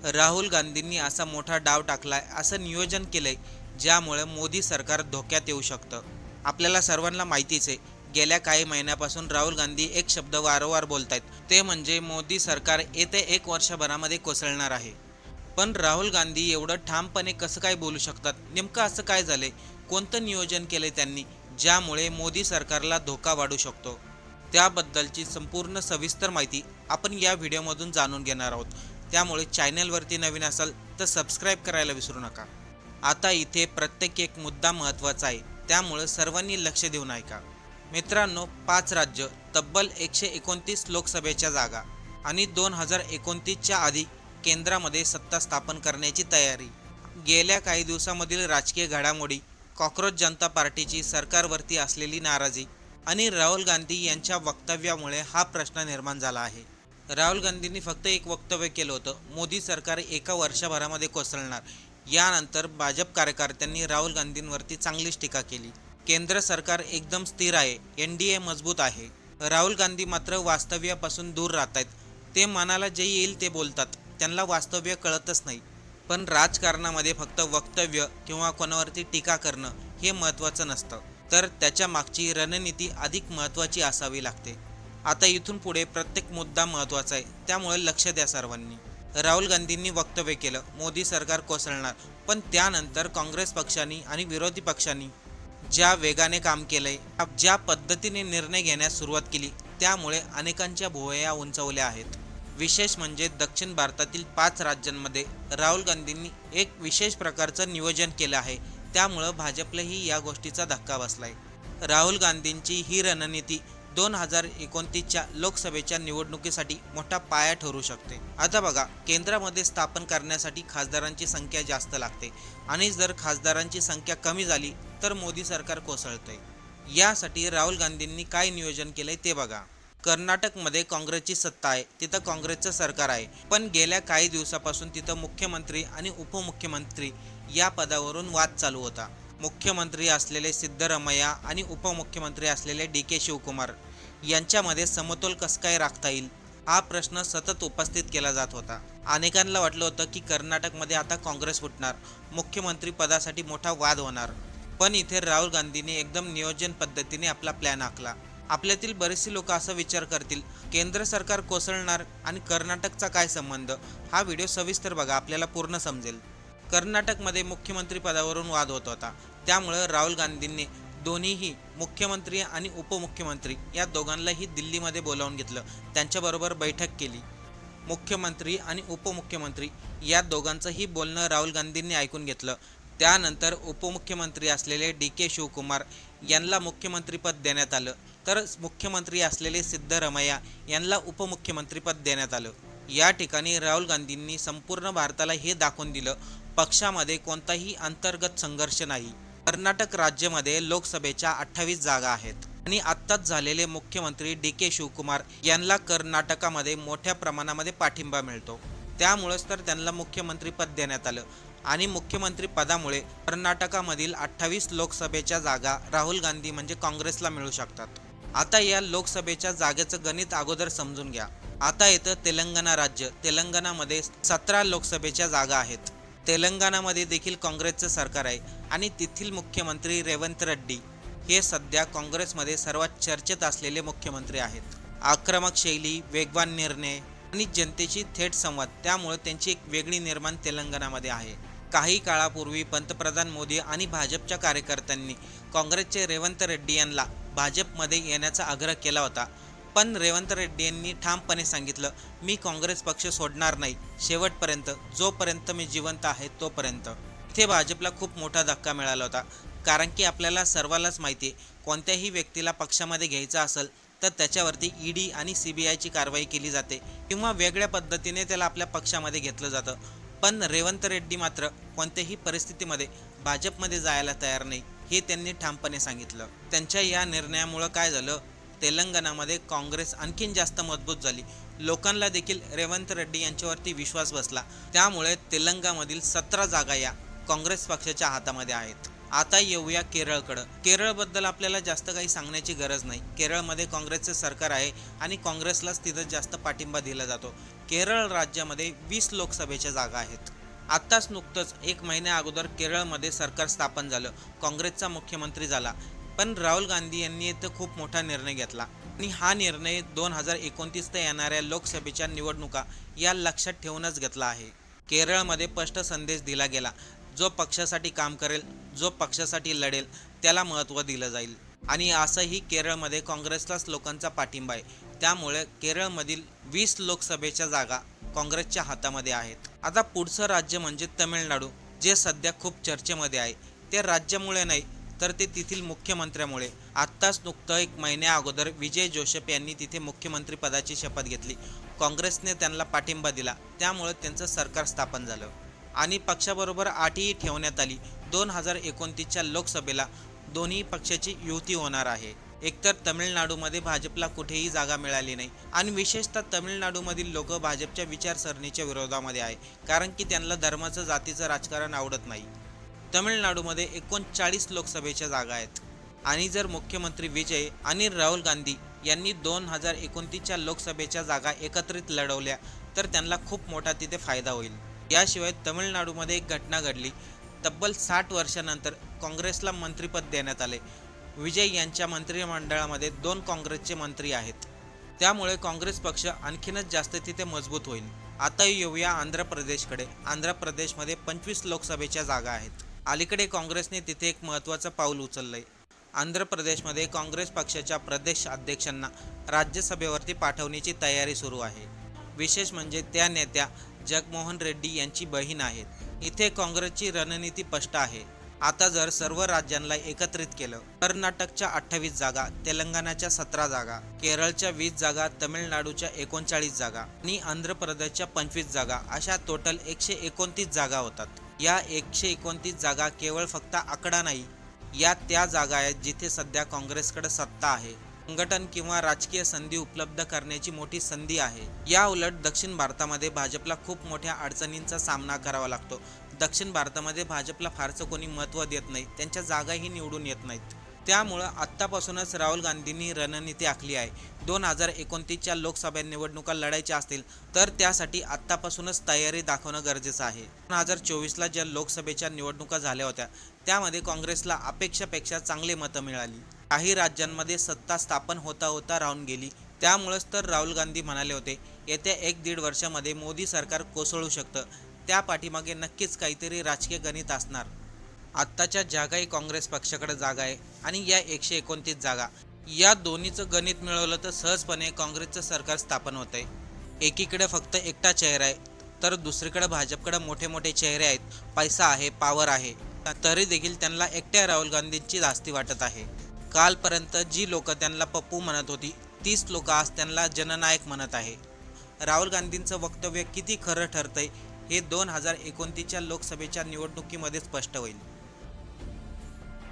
राहुल गांधींनी असा मोठा डाव टाकलाय, असं नियोजन केलंय, ज्यामुळे मोदी सरकार धोक्यात येऊ शकतं. आपल्याला सर्वांना माहितीच आहे, गेल्या काही महिन्यापासून राहुल गांधी एक शब्द वारंवार बोलतायत, ते म्हणजे मोदी सरकार येत्या 1 वर्षभरामध्ये कोसळणार आहे. पण राहुल गांधी एवढं ठामपणे कसं काय बोलू शकतात? नेमकं असं काय झालंय? कोणतं नियोजन केलंय त्यांनी, ज्यामुळे मोदी सरकारला धोका वाढू शकतो? त्याबद्दलची संपूर्ण सविस्तर माहिती आपण या व्हिडिओमधून जाणून घेणार आहोत. त्यामुळे चॅनलवरती नवीन असाल तर सबस्क्राईब करायला विसरू नका. आता इथे प्रत्येक एक मुद्दा महत्त्वाचा आहे, त्यामुळे सर्वांनी लक्ष देऊन ऐका. मित्रांनो, 5 राज्य, तब्बल 129 लोकसभेच्या जागा आणि 2029च्या आधी केंद्रामध्ये सत्ता स्थापन करण्याची तयारी. गेल्या काही दिवसांमधील राजकीय घडामोडी, कॉक्रोच जनता पार्टीची सरकारवरती असलेली नाराजी आणि राहुल गांधी यांच्या वक्तव्यामुळे हा प्रश्न निर्माण झाला आहे. राहुल गांधींनी फक्त एक वक्तव्य केलं होतं, मोदी सरकार 1 वर्षभरामध्ये कोसळणार. यानंतर भाजप कार्यकर्त्यांनी राहुल गांधींवरती चांगलीच टीका केली. केंद्र सरकार एकदम स्थिर आहे, एनडीए मजबूत आहे. राहुल गांधी मात्र वास्तव्यापासून दूर राहत आहेत. ते मनाला जे येईल ते बोलतात, त्यांना वास्तव्य कळतच नाही. पण राजकारणामध्ये फक्त वक्तव्य किंवा कोणावरती टीका करणं हे महत्त्वाचं नसतं, तर त्याच्या मागची रणनीती अधिक महत्त्वाची असावी लागते. आता इथून पुढे प्रत्येक मुद्दा महत्त्वाचा आहे, त्यामुळे लक्ष द्या सर्वांनी. राहुल गांधींनी वक्तव्य केलं, मोदी सरकार कोसळणार. पण त्यानंतर काँग्रेस पक्षाने आणि विरोधी पक्षांनी ज्या वेगाने काम केलंय, ज्या पद्धतीने निर्णय घेण्यास सुरुवात केली, त्यामुळे अनेकांच्या भुवया उंचावल्या आहेत. विशेष म्हणजे दक्षिण भारतातील 5 राज्यांमध्ये राहुल गांधींनी एक विशेष प्रकारचं नियोजन केलं आहे, त्यामुळं भाजपलाही या गोष्टीचा धक्का बसलाय. राहुल गांधींची ही रणनीती 2029च्या लोकसभेच्या निवडणुकीसाठी मोठा पाया ठरू शकते. आता बघा, केंद्रामध्ये स्थापन करण्यासाठी खासदारांची संख्या जास्त लागते आणि जर खासदारांची संख्या कमी झाली तर मोदी सरकार कोसळतंय. यासाठी राहुल गांधींनी काय नियोजन केलंय ते बघा. कर्नाटकमध्ये काँग्रेसची सत्ता आहे, तिथं काँग्रेसचं सरकार आहे, पण गेल्या काही दिवसापासून तिथं मुख्यमंत्री आणि उपमुख्यमंत्री या पदावरून वाद चालू होता. मुख्यमंत्री असलेले सिद्धरमैया आणि उपमुख्यमंत्री असलेले DK शिवकुमार यांच्यामध्ये समतोल कसं काय राखता येईल, हा प्रश्न सतत उपस्थित केला जात होता. अनेकांना वाटलं होतं की कर्नाटकमध्ये आता काँग्रेस फुटणार, मुख्यमंत्री पदासाठी मोठा वाद होणार. पण इथे राहुल गांधींनी एकदम नियोजन पद्धतीने आपला प्लॅन आखला. आपल्यातील बरेचसे लोक असा विचार करतील, केंद्र सरकार कोसळणार आणि कर्नाटकचा काय संबंध? हा व्हिडिओ सविस्तर बघा, आपल्याला पूर्ण समजेल. कर्नाटकमध्ये मुख्यमंत्री पदावरून वाद होत होता, त्यामुळे राहुल गांधींनी दोन्हीही मुख्यमंत्री आणि उपमुख्यमंत्री या दोघांनाही दिल्लीमध्ये बोलावून घेतलं, त्यांच्याबरोबर बैठक केली. मुख्यमंत्री आणि उपमुख्यमंत्री या दोघांचंही बोलणं राहुल गांधींनी ऐकून घेतलं. त्यानंतर उपमुख्यमंत्री असलेले DK शिवकुमार यांना मुख्यमंत्रीपद देण्यात आलं, तर मुख्यमंत्री असलेले सिद्धरमैया यांना उपमुख्यमंत्रीपद देण्यात आलं. या ठिकाणी राहुल गांधींनी संपूर्ण भारताला हे दाखवून दिलं, पक्षामध्ये कोणताही अंतर्गत संघर्ष नाही. कर्नाटक राज्यामध्ये लोकसभेच्या 28 जागा आहेत आणि आत्ताच झालेले मुख्यमंत्री DK शिवकुमार यांना कर्नाटकामध्ये मोठ्या प्रमाणामध्ये पाठिंबा मिळतो. त्यामुळेच तर त्यांना मुख्यमंत्रीपद देण्यात आलं आणि मुख्यमंत्री पदामुळे कर्नाटकामधील 28 लोकसभेच्या जागा राहुल गांधी म्हणजे काँग्रेसला मिळू शकतात. आता या लोकसभेच्या जागेचं गणित अगोदर समजून घ्या. आता येतं तेलंगणा राज्य. तेलंगणामध्ये 17 लोकसभेच्या जागा आहेत. तेलंगणामध्ये देखील काँग्रेसचं सरकार आहे आणि तेथील मुख्यमंत्री रेवंत रेड्डी हे सध्या काँग्रेसमध्ये सर्वात चर्चेत असलेले मुख्यमंत्री आहेत. आक्रमक शैली, वेगवान निर्णय आणि जनतेशी थेट संवाद, त्यामुळे त्यांची एक वेगळी निर्माण तेलंगणामध्ये आहे. काही काळापूर्वी पंतप्रधान मोदी आणि भाजपच्या कार्यकर्त्यांनी काँग्रेसचे रेवंत रेड्डी यांना भाजपमध्ये येण्याचा आग्रह केला होता, पण रेवंत रेड्डी यांनी ठामपणे सांगितलं, मी काँग्रेस पक्ष सोडणार नाही शेवटपर्यंत, जोपर्यंत मी जिवंत आहे तोपर्यंत. इथे भाजपला खूप मोठा धक्का मिळाला होता, कारण की आपल्याला सर्वांनाच माहिती आहे, कोणत्याही व्यक्तीला पक्षामध्ये घ्यायचं असेल तर त्याच्यावरती ED आणि CBIची कारवाई केली जाते किंवा वेगळ्या पद्धतीने त्याला आपल्या पक्षामध्ये घेतलं जातं. पण रेवंत रेड्डी मात्र कोणत्याही परिस्थितीमध्ये भाजपमध्ये जायला तयार नाही, हे त्यांनी ठामपणे सांगितलं. त्यांच्या या निर्णयामुळं काय झालं, तेलंगणामध्ये काँग्रेस आणखीन जास्त मजबूत झाली. लोकांना देखील रेवंत रेड्डी यांच्यावरती विश्वास बसला. त्यामुळे तेलंगणामधील 17 जागा या काँग्रेस पक्षाच्या हातामध्ये आहेत. आता येऊया केरळकडं. केरळबद्दल आपल्याला जास्त काही सांगण्याची गरज नाही. केरळमध्ये काँग्रेसचं सरकार आहे आणि काँग्रेसलाच तिथं जास्त पाठिंबा दिला जातो. केरळ राज्यामध्ये 20 लोकसभेच्या जागा आहेत. आत्ताच नुकतंच 1 महिन्या अगोदर केरळमध्ये सरकार स्थापन झालं, काँग्रेसचा मुख्यमंत्री झाला. पण राहुल गांधी यांनी इथं खूप मोठा निर्णय घेतला आणि हा निर्णय 2029 ते येणाऱ्या लोकसभेच्या निवडणुका या लक्षात ठेवूनच घेतला आहे. केरळमध्ये स्पष्ट संदेश दिला गेला, जो पक्षासाठी काम करेल, जो पक्षासाठी लढेल त्याला महत्त्व दिलं जाईल. आणि असंही केरळमध्ये काँग्रेसलाच लोकांचा पाठिंबा आहे. त्यामुळे केरळमधील 20 लोकसभेच्या जागा काँग्रेसच्या हातामध्ये आहेत. आता पुढचं राज्य म्हणजे तमिळनाडू, जे सध्या खूप चर्चेमध्ये आहे. ते राज्यामुळे नाही तर ते तेथील मुख्यमंत्र्यामुळे. आत्ताच नुकतं 1 महिन्या अगोदर विजय जोसेफ यांनी तिथे मुख्यमंत्री पदाची शपथ घेतली. काँग्रेसने त्यांना पाठिंबा दिला, त्यामुळे त्यांचं सरकार स्थापन झालं आणि पक्षाबरोबर अटही ठेवण्यात आली. 2029च्या लोकसभेला दोन्ही पक्षाची युती होणार आहे. एकतर तमिळनाडूमध्ये भाजपला कुठेही जागा मिळाली नाही आणि विशेषतः तमिळनाडूमधील लोक भाजपच्या विचारसरणीच्या विरोधामध्ये आहे, कारण की त्यांना धर्माचं जातीचं राजकारण आवडत नाही. तमिळनाडूमध्ये 39 लोकसभेच्या जागा आहेत आणि जर मुख्यमंत्री विजय आणि राहुल गांधी यांनी 2029च्या लोकसभेच्या जागा एकत्रित लढवल्या तर त्यांना खूप मोठा तिथे फायदा होईल. याशिवाय तमिळनाडूमध्ये एक घटना घडली. तब्बल 60 वर्षानंतर काँग्रेसला मंत्रिपद देण्यात आले. विजय यांच्या मंत्रिमंडळामध्ये 2 काँग्रेसचे मंत्री आहेत. त्यामुळे काँग्रेस पक्ष आणखीनच जास्त तिथे मजबूत होईल. आता येऊया आंध्र प्रदेशकडे. आंध्र प्रदेशमध्ये 25 लोकसभेच्या जागा आहेत. अलीकडे काँग्रेसने तिथे एक महत्त्वाचं पाऊल उचललंय. आंध्र प्रदेशमध्ये काँग्रेस पक्षाच्या प्रदेश अध्यक्षांना राज्यसभेवरती पाठवण्याची तयारी सुरू आहे. विशेष म्हणजे त्या नेत्या जगनमोहन रेड्डी यांची बहीण आहेत. इथे काँग्रेसची रणनीती स्पष्ट आहे. आता जर सर्व राज्यांना एकत्रित केलं, कर्नाटकच्या 28 जागा, तेलंगणाच्या 17 जागा, केरळच्या 20 जागा, तमिळनाडूच्या 39 जागा आणि आंध्र प्रदेशच्या 25 जागा, अशा टोटल 129 जागा होतात. या 129 जागा केवळ फक्त आकडा नाही, या त्या जागा आहेत जिथे सध्या काँग्रेसकडे सत्ता आहे. संघटन किंवा राजकीय संधी उपलब्ध करण्याची मोठी संधी आहे. या उलट दक्षिण भारतामध्ये भाजपला खूप मोठ्या अडचणींचा सामना करावा लागतो. दक्षिण भारतामध्ये भाजपला फारसं कोणी महत्त्व देत नाही, त्यांच्या जागाही निवडून येत नाहीत. त्यामुळं आत्तापासूनच राहुल गांधींनी रणनीती आखली आहे. 2029च्या लोकसभा निवडणुका लढायच्या असतील तर त्यासाठी आत्तापासूनच तयारी दाखवणं गरजेचं आहे. 2024ला ज्या लोकसभेच्या निवडणुका झाल्या होत्या त्यामध्ये काँग्रेसला अपेक्षेपेक्षा चांगली मतं मिळाली. काही राज्यांमध्ये सत्ता स्थापन होता होता राहून गेली. त्यामुळेच तर राहुल गांधी म्हणाले होते, येत्या 1-1.5 वर्षामध्ये मोदी सरकार कोसळू शकतं. त्या पाठीमागे नक्कीच काहीतरी राजकीय गणित असणार. आत्ताच्या जागाही काँग्रेस पक्षाकडे जागा आहे आणि या 129 जागा, या दोन्हीचं गणित मिळवलं तर सहजपणे काँग्रेसचं सरकार स्थापन होत आहे. एकीकडे फक्त एकटा चेहरा आहे तर दुसरीकडे भाजपकडे मोठे मोठे चेहरे आहेत, पैसा आहे, पॉवर आहे. तरी देखील त्यांना एकट्या राहुल गांधींची धास्ती वाटत आहे. कालपर्यंत जी लोक त्यांना पप्पू म्हणत होती तीच लोक आज त्यांना जननायक म्हणत आहे. राहुल गांधींचं वक्तव्य किती खरं ठरतंय हे 2029च्या लोकसभेच्या निवडणुकीमध्ये स्पष्ट होईल.